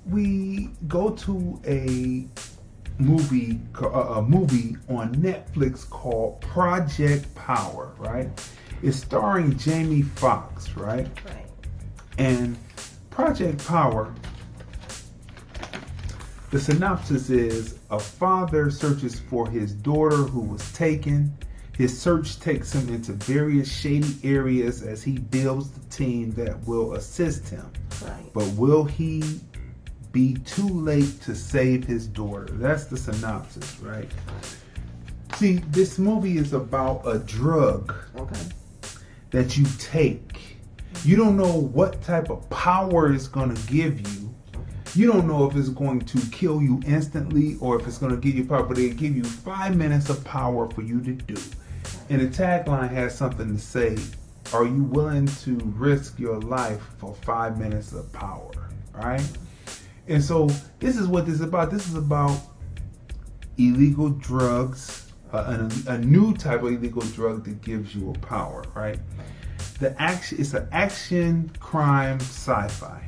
we go to a movie on Netflix called Project Power, right? It's starring Jamie Foxx, right? Right. And Project Power, the synopsis is a father searches for his daughter who was taken. His search takes him into various shady areas as he builds the team that will assist him. Right. But will he be too late to save his daughter? That's the synopsis, right? See, this movie is about a drug that you take. You don't know what type of power it's going to give you. You don't know if it's going to kill you instantly or if it's going to give you power, but it'll give you 5 minutes of power for you to do. And the tagline has something to say, are you willing to risk your life for 5 minutes of power, right? And so this is what this is about. This is about illegal drugs, a new type of illegal drug that gives you a power, right? It's an action, crime, sci-fi.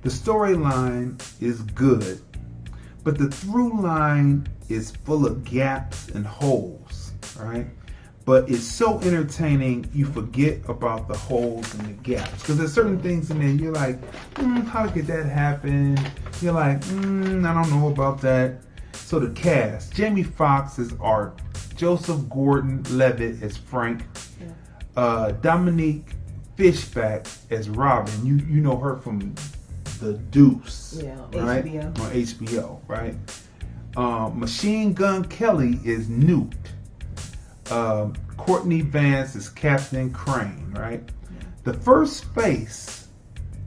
The storyline is good, but the through line is full of gaps and holes, right? But it's so entertaining, you forget about the holes and the gaps. Because there's certain things in there, you're like, how could that happen? You're like, I don't know about that. So the cast, Jamie Foxx as Art, Joseph Gordon-Levitt as Frank, Dominique Fishback as Robin. You know her from The Deuce, right? HBO. On HBO, right? Machine Gun Kelly is Newt. Courtney Vance is Captain Crane, right? The first face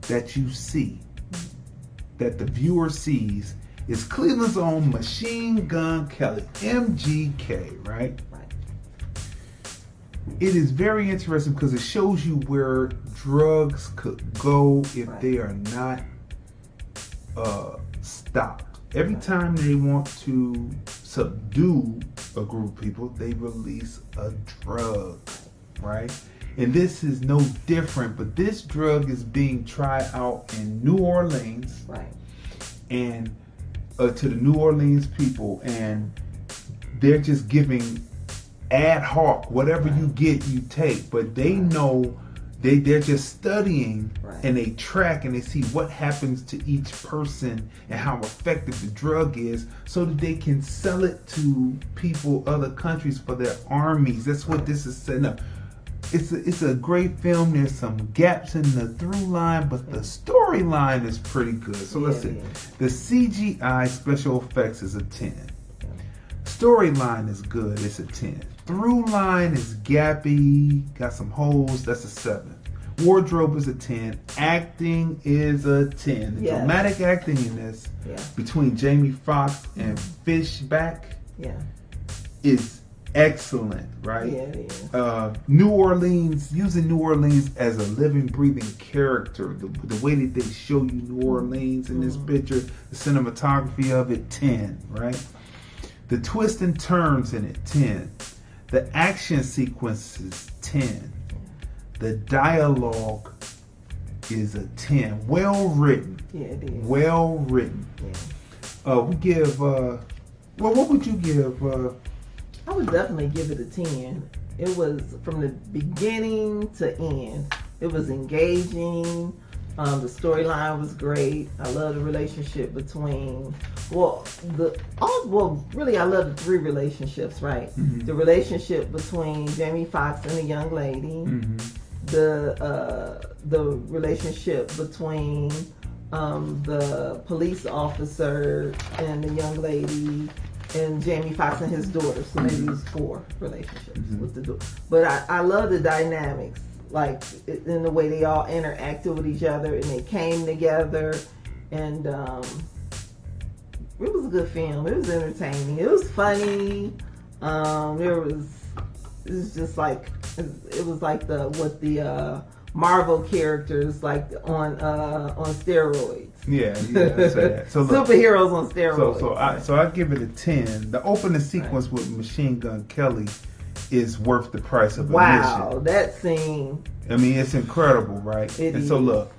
that you see, that the viewer sees, is Cleveland's own Machine Gun Kelly, MGK, right? It is very interesting because it shows you where drugs could go if they are not stopped. Every time they want to subdue a group of people, they release a drug, right? And this is no different, but this drug is being tried out in New Orleans, right? And to the New Orleans people, and they're just giving ad hoc, whatever you get, you take. But they know they're just studying and they track and they see what happens to each person and how effective the drug is, so that they can sell it to people, other countries, for their armies. That's what this is setting up. It's a great film. There's some gaps in the through line, but the storyline is pretty good. So let's see. The CGI special effects is a 10. Storyline is good. It's a 10. Through line is gappy, got some holes. That's a 7. Wardrobe is a 10. Acting is a 10. The dramatic acting in this between Jamie Foxx and Fishback is excellent, right? New Orleans, using New Orleans as a living, breathing character. The way that they show you New Orleans in this picture, the cinematography of it, 10, right? The twists and turns in it, 10. The action sequences, 10. The dialogue is a 10. Well written. Yeah, it is. Well written. We give, well, what would you give? I would definitely give it a 10. It was, from the beginning to end, it was engaging. The storyline was great. I love the relationship between, I love the 3 relationships, right? The relationship between Jamie Foxx and the young lady, the relationship between the police officer and the young lady, and Jamie Foxx and his daughter. So maybe it was 4 relationships with the daughter. But I love the dynamics, like in the way they all interacted with each other and they came together, and it was a good film. It was entertaining. It was funny. It was just like, it was like the Marvel characters, like on steroids. Yeah, I'd say that. So look, superheroes on steroids. So I give it a 10. The opening sequence with Machine Gun Kelly is worth the price of admission. Wow, that scene. I mean, it's incredible, right? It and is. so look,